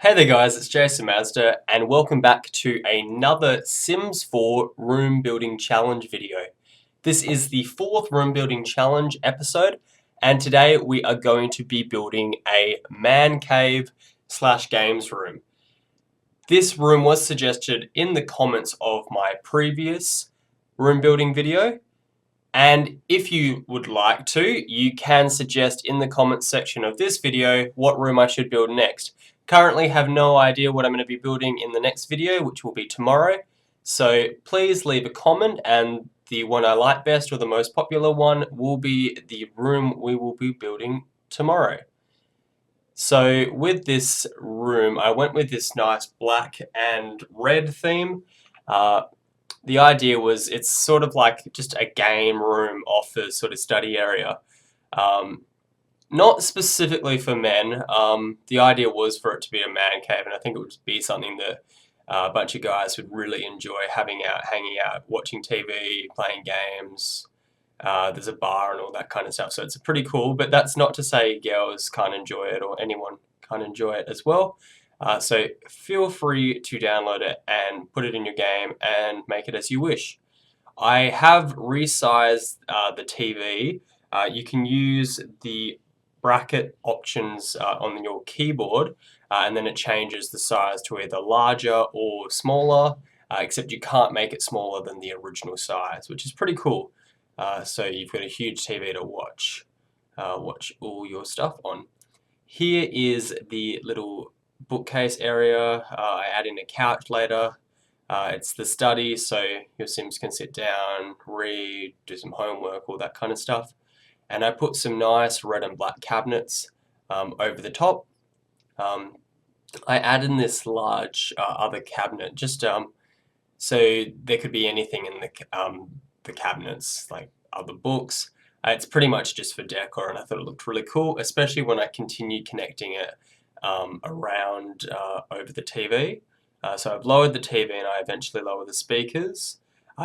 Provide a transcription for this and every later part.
Hey there guys, it's Jason Mazda and welcome back to another Sims 4 room building challenge video. This is the fourth room building challenge episode and today we are going to be building a man cave slash games room. This room was suggested in the comments of my previous room building video, and if you would like to, you can suggest in the comments section of this video what room I should build next. Currently have no idea what I'm going to be building in the next video, which will be tomorrow. So please leave a comment, and the one I like best or the most popular one will be the room we will be building tomorrow. So with this room, I went with this nice black and red theme. The idea was it's sort of like just a game room office sort of study area. Not specifically for men. The idea was for it to be a man cave, and I think it would be something that a bunch of guys would really enjoy having out, hanging out, watching TV, playing games. There's a bar and all that kind of stuff, so it's pretty cool, but that's not to say girls can't enjoy it or anyone can't enjoy it as well. So feel free to download it and put it in your game and make it as you wish. I have resized the TV. You can use the bracket options on your keyboard, and then it changes the size to either larger or smaller, except you can't make it smaller than the original size, which is pretty cool. So you've got a huge TV to watch all your stuff on. Here is the little bookcase area. I add in a couch later. It's the study, so your Sims can sit down, read, do some homework, all that kind of stuff. And I put some nice red and black cabinets over the top. I add in this large other cabinet, just so there could be anything in the cabinets, like other books. It's pretty much just for decor, and I thought it looked really cool, especially when I continued connecting it around over the TV. So I've lowered the TV and I eventually lower the speakers.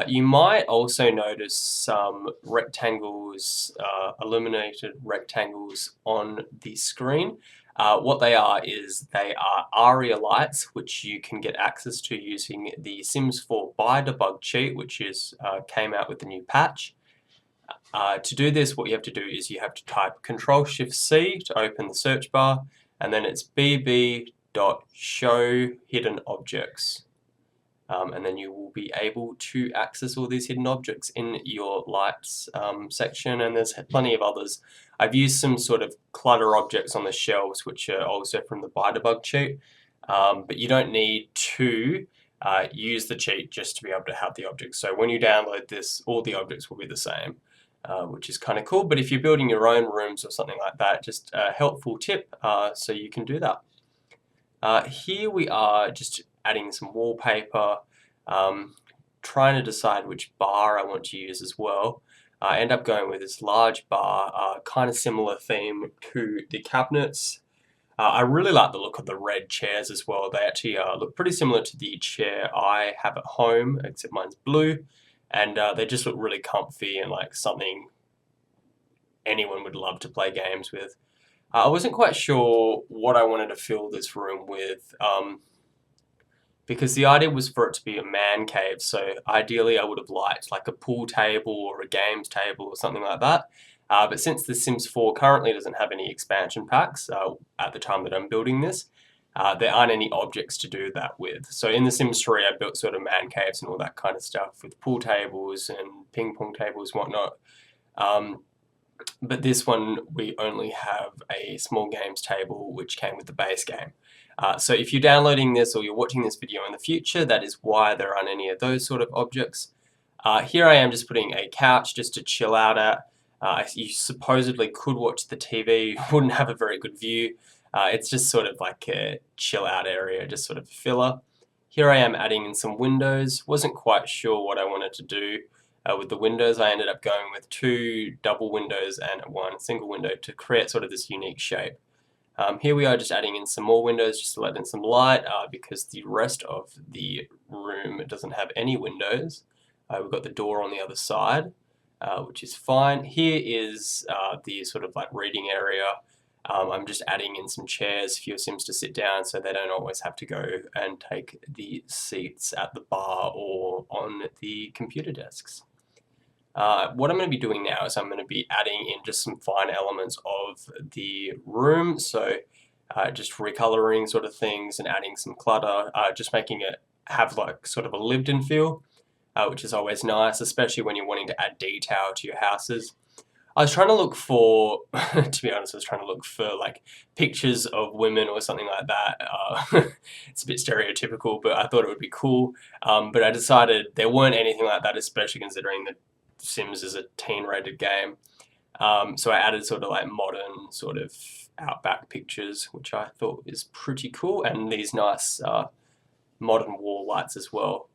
You might also notice some rectangles, illuminated rectangles on the screen. What they are is they are ARIA lights, which you can get access to using the Sims 4 Buy-Debug cheat, which came out with the new patch. To do this, what you have to do is you have to type Control-Shift-C to open the search bar, and then it's bb.show hidden objects. And then you will be able to access all these hidden objects in your lights section, and there's plenty of others. I've used some sort of clutter objects on the shelves, which are also from the Buy-Debug cheat, but you don't need to use the cheat just to be able to have the objects. So when you download this, all the objects will be the same, which is kind of cool. But if you're building your own rooms or something like that, just a helpful tip, so you can do that. Here we are just adding some wallpaper, trying to decide which bar I want to use as well. I end up going with this large bar, kind of similar theme to the cabinets. I really like the look of the red chairs as well. They actually look pretty similar to the chair I have at home, except mine's blue, and they just look really comfy and like something anyone would love to play games with. I wasn't quite sure what I wanted to fill this room with, because the idea was for it to be a man cave, so ideally I would have liked like a pool table or a games table or something like that. But since The Sims 4 currently doesn't have any expansion packs at the time that I'm building this, there aren't any objects to do that with. So in The Sims 3 I built sort of man caves and all that kind of stuff with pool tables and ping pong tables and whatnot. But this one we only have a small games table which came with the base game. So if you're downloading this or you're watching this video in the future, that is why there aren't any of those sort of objects. Here I am just putting a couch just to chill out at. You supposedly could watch the TV, you wouldn't have a very good view. It's just sort of like a chill out area, just sort of filler. Here I am adding in some windows. Wasn't quite sure what I wanted to do with the windows. I ended up going with 2 double windows and 1 single window to create sort of this unique shape. Here we are just adding in some more windows just to let in some light, because the rest of the room doesn't have any windows. We've got the door on the other side, which is fine. Here is the sort of like reading area. I'm just adding in some chairs for your Sims to sit down so they don't always have to go and take the seats at the bar or on the computer desks. What I'm going to be doing now is I'm going to be adding in just some fine elements of the room, so just recoloring sort of things and adding some clutter, just making it have like sort of a lived-in feel, which is always nice, especially when you're wanting to add detail to your houses. I was trying to look for, to be honest, I was trying to look for like pictures of women or something like that. It's a bit stereotypical, but I thought it would be cool. But I decided there weren't anything like that, especially considering that Sims is a teen-rated game. So I added sort of like modern sort of outback pictures, which I thought is pretty cool, and these nice modern wall lights as well.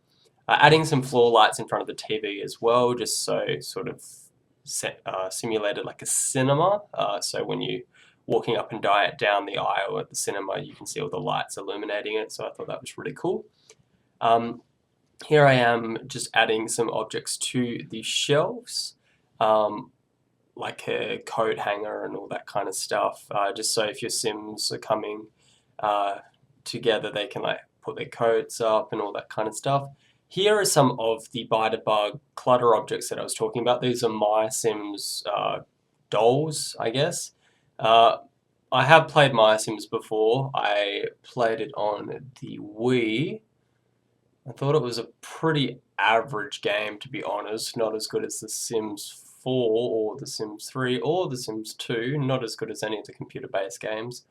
Adding some floor lights in front of the TV as well, just so sort of simulated like a cinema. So when you walking up and down the aisle at the cinema, you can see all the lights illuminating it. So I thought that was really cool. Here I am just adding some objects to the shelves, like a coat hanger and all that kind of stuff, just so if your Sims are coming together, they can like put their coats up and all that kind of stuff. Here are some of the Bite-A-Bug clutter objects that I was talking about. These are My Sims dolls, I guess. I have played My Sims before. I played it on the Wii. I thought it was a pretty average game, to be honest. Not as good as The Sims 4 or The Sims 3 or The Sims 2. Not as good as any of the computer-based games.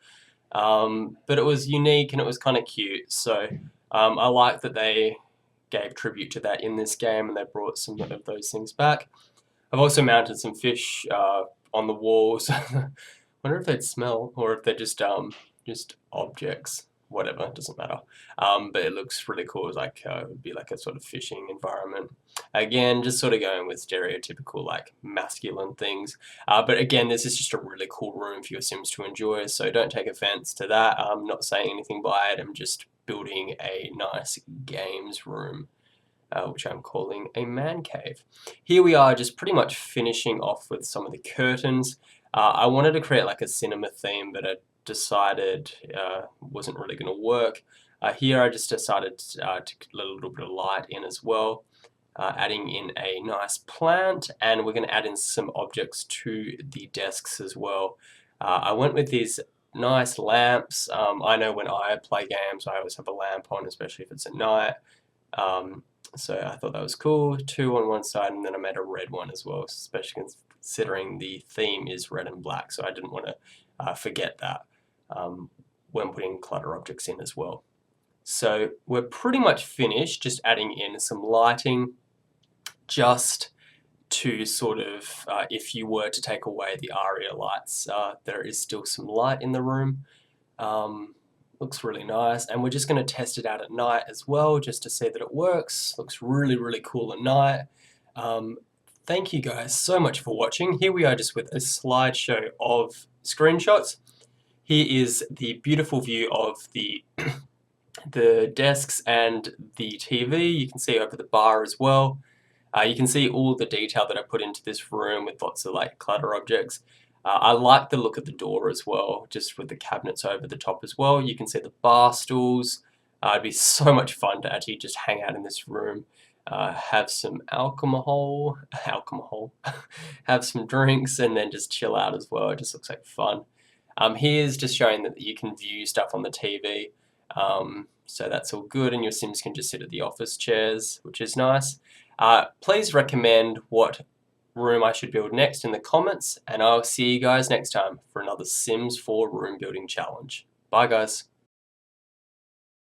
But it was unique and it was kind of cute. So I like that they gave tribute to that in this game and they brought some of those things back. I've also mounted some fish on the walls. I wonder if they'd smell or if they're just objects. Whatever, it doesn't matter. But it looks really cool. It's like it would be like a sort of fishing environment. Again, just sort of going with stereotypical like masculine things. But again, this is just a really cool room for your Sims to enjoy. So don't take offense to that. I'm not saying anything by it. I'm just building a nice games room, which I'm calling a man cave. Here we are, just pretty much finishing off with some of the curtains. I wanted to create like a cinema theme, but I decided wasn't really going to work. Here I just decided to let a little bit of light in as well, adding in a nice plant, and we're going to add in some objects to the desks as well. I went with these nice lamps. I know when I play games I always have a lamp on, especially if it's at night. So I thought that was cool. Two on one side, and then I made a red one as well, especially considering the theme is red and black, so I didn't want to forget that when putting clutter objects in as well. So we're pretty much finished, just adding in some lighting just to sort of, if you were to take away the ARIA lights, there is still some light in the room. Looks really nice, and we're just going to test it out at night as well, just to see that it works. Looks really, really cool at night. Thank you guys so much for watching. Here we are just with a slideshow of screenshots. Here is the beautiful view of the the desks and the TV. You can see over the bar as well. You can see all the detail that I put into this room with lots of like clutter objects. I like the look of the door as well, just with the cabinets over the top as well. You can see the bar stools. It'd be so much fun to actually just hang out in this room, have some alcohol, have some drinks, and then just chill out as well. It just looks like fun. Here's just showing that you can view stuff on the TV. So that's all good, and your Sims can just sit at the office chairs, which is nice. Please recommend what room I should build next in the comments, and I'll see you guys next time for another Sims 4 room building challenge. Bye guys.